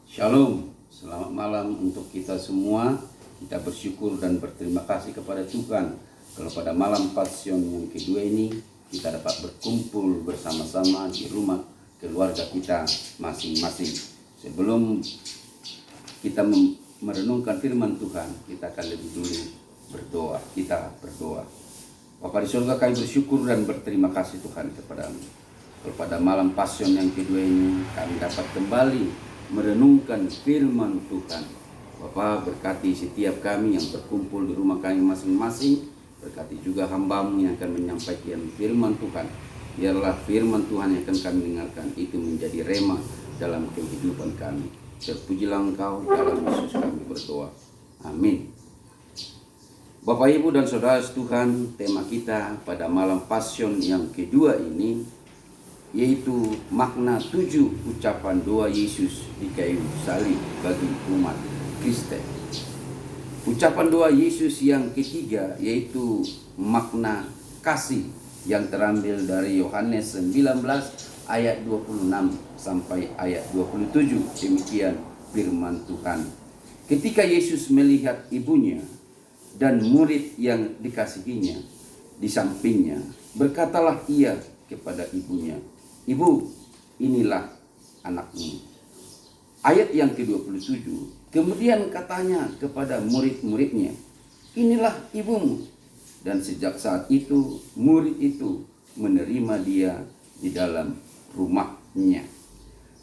Shalom, selamat malam untuk kita semua. Kita bersyukur dan berterima kasih kepada Tuhan kalau pada malam Pasion yang kedua ini kita dapat berkumpul bersama-sama di rumah keluarga kita masing-masing. Sebelum kita merenungkan firman Tuhan, kita akan lebih dulu berdoa. Kita berdoa. Bapa di surga, kami bersyukur dan berterima kasih Tuhan kepadamu. Kalau pada malam Pasion yang kedua ini kami dapat kembali merenungkan firman Tuhan. Bapa, berkati setiap kami yang berkumpul di rumah kami masing-masing. Berkati juga hamba-Mu yang akan menyampaikan firman Tuhan. Biarlah firman Tuhan yang akan kami dengarkan itu menjadi rema dalam kehidupan kami. Terpujilah Engkau, dalam Yesus kami berdoa. Amin. Bapak, Ibu, dan Saudara Tuhan, tema kita pada malam Pasion yang kedua ini yaitu makna 7 ucapan doa Yesus di kayu salib bagi umat Kristen. Ucapan doa Yesus yang ketiga yaitu makna kasih yang terambil dari Yohanes 19 ayat 26 sampai ayat 27. Demikian firman Tuhan. Ketika Yesus melihat ibunya dan murid yang dikasihinya di sampingnya, berkatalah ia kepada ibunya, "Ibu, inilah anakmu." Ayat yang ke-27, kemudian katanya kepada murid-muridnya, "Inilah ibumu." Dan sejak saat itu, murid itu menerima dia di dalam rumahnya.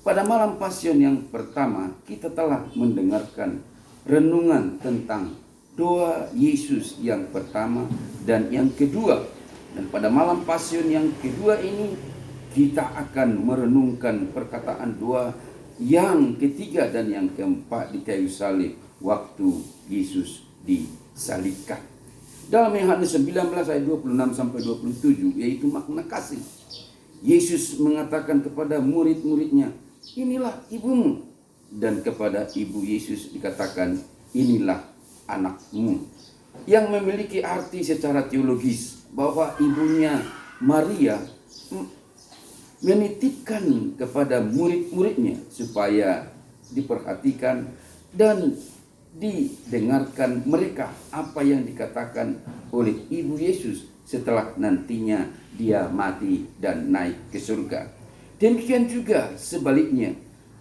Pada malam Pasion yang pertama, kita telah mendengarkan renungan tentang doa Yesus yang pertama dan yang kedua. Dan pada malam Pasion yang kedua ini, kita akan merenungkan perkataan doa yang ketiga dan yang keempat di kayu salib waktu Yesus disalibkan. Dalam Yohanes 19 ayat 26 sampai 27 yaitu makna kasih. Yesus mengatakan kepada murid-muridnya, "Inilah ibumu." Dan kepada ibu Yesus dikatakan, "Inilah anakmu." Yang memiliki arti secara teologis bahwa ibunya Maria menitipkan kepada murid-muridnya supaya diperhatikan dan didengarkan mereka apa yang dikatakan oleh ibu Yesus setelah nantinya dia mati dan naik ke surga. Demikian juga sebaliknya,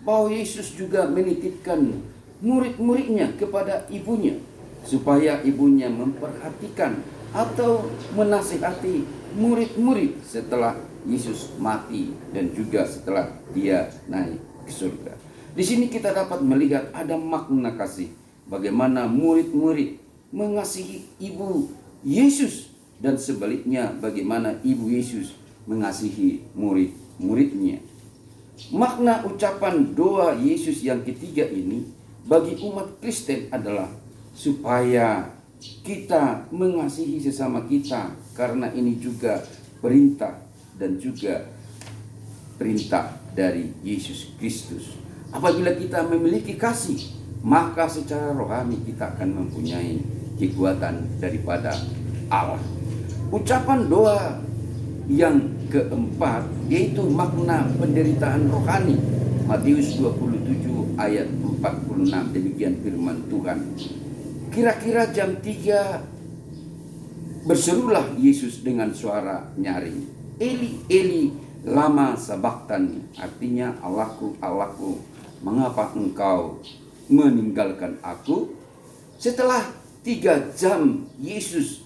bahwa Yesus juga menitipkan murid-muridnya kepada ibunya supaya ibunya memperhatikan atau menasihati murid-murid setelah Yesus mati dan juga setelah dia naik ke surga. Di sini kita dapat melihat ada makna kasih. Bagaimana murid-murid mengasihi ibu Yesus dan sebaliknya bagaimana ibu Yesus mengasihi murid-muridnya. Makna ucapan doa Yesus yang ketiga ini bagi umat Kristen adalah supaya kita mengasihi sesama kita, karena ini juga perintah dan juga perintah dari Yesus Kristus. Apabila kita memiliki kasih, maka secara rohani kita akan mempunyai kekuatan daripada Allah. Ucapan doa yang keempat yaitu makna penderitaan rohani. Matius 27 ayat 46, demikian firman Tuhan. Kira-kira jam 3 berserulah Yesus dengan suara nyaring, "Eli, Eli, lama sabaktani." Artinya, "Allahku, Allahku, mengapa engkau meninggalkan aku?" Setelah 3 jam Yesus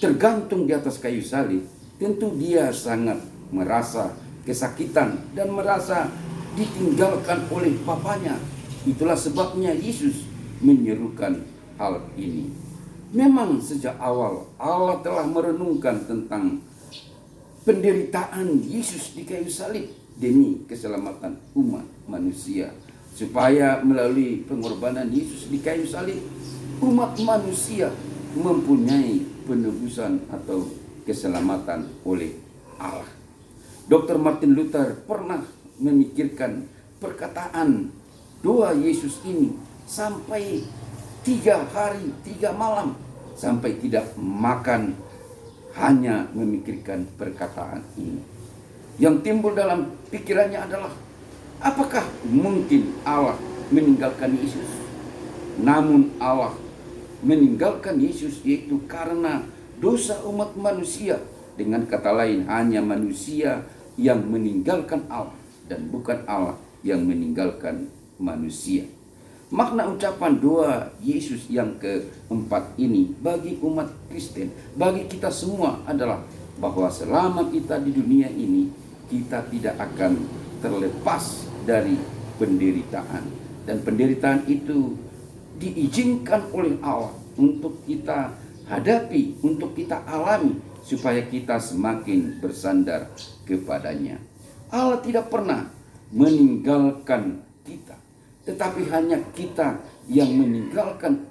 tergantung di atas kayu salib, tentu dia sangat merasa kesakitan dan merasa ditinggalkan oleh Bapaknya. Itulah sebabnya Yesus menyerukan hal ini. Memang sejak awal Allah telah merenungkan tentang penderitaan Yesus di kayu salib demi keselamatan umat manusia, supaya melalui pengorbanan Yesus di kayu salib umat manusia mempunyai penebusan atau keselamatan oleh Allah. Dr. Martin Luther pernah memikirkan perkataan doa Yesus ini sampai 3 hari 3 malam, sampai tidak makan, hanya memikirkan perkataan ini. Yang timbul dalam pikirannya adalah, apakah mungkin Allah meninggalkan Yesus. Namun Allah meninggalkan Yesus yaitu karena dosa umat manusia. Dengan kata lain, hanya manusia yang meninggalkan Allah dan bukan Allah yang meninggalkan manusia. Makna ucapan doa Yesus yang keempat ini bagi umat Kristen, bagi kita semua adalah bahwa selama kita di dunia ini, kita tidak akan terlepas dari penderitaan. Dan penderitaan itu diizinkan oleh Allah untuk kita hadapi, untuk kita alami, supaya kita semakin bersandar kepadanya. Allah tidak pernah meninggalkan kita, tetapi hanya kita yang meninggalkan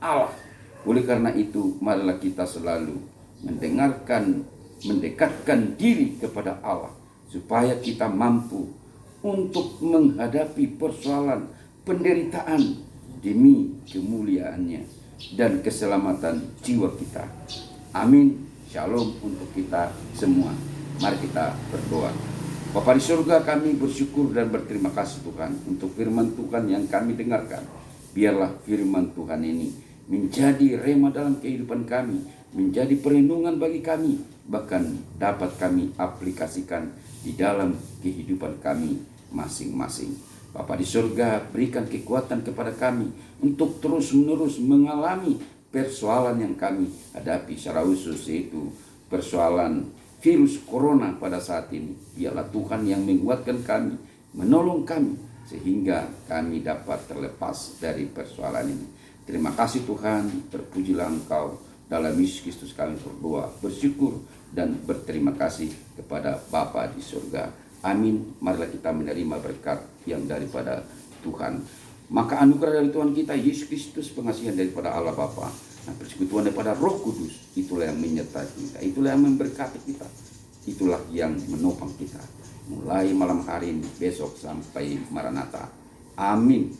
Allah. Oleh karena itu, marilah kita selalu mendekatkan diri kepada Allah, supaya kita mampu untuk menghadapi persoalan penderitaan demi kemuliaannya dan keselamatan jiwa kita. Amin. Shalom untuk kita semua. Mari kita berdoa. Bapa di surga, kami bersyukur dan berterima kasih Tuhan untuk firman Tuhan yang kami dengarkan. Biarlah firman Tuhan ini menjadi rema dalam kehidupan kami, menjadi perlindungan bagi kami, bahkan dapat kami aplikasikan di dalam kehidupan kami masing-masing. Bapa di surga, berikan kekuatan kepada kami untuk terus-menerus mengalami persoalan yang kami hadapi secara khusus, yaitu persoalan virus corona pada saat ini. Biarlah Tuhan yang menguatkan kami, menolong kami, sehingga kami dapat terlepas dari persoalan ini. Terima kasih Tuhan, terpujilah Engkau. Dalam Yesus Kristus kami berdoa, bersyukur, dan berterima kasih kepada Bapa di surga. Amin. Marilah kita menerima berkat yang daripada Tuhan. Maka anugerah dari Tuhan kita Yesus Kristus, pengasihan daripada Allah Bapa, nah persekutuan daripada Roh Kudus, itulah yang menyertai kita, itulah yang memberkati kita, itulah yang menopang kita mulai malam hari ini, besok sampai Maranatha. Amin.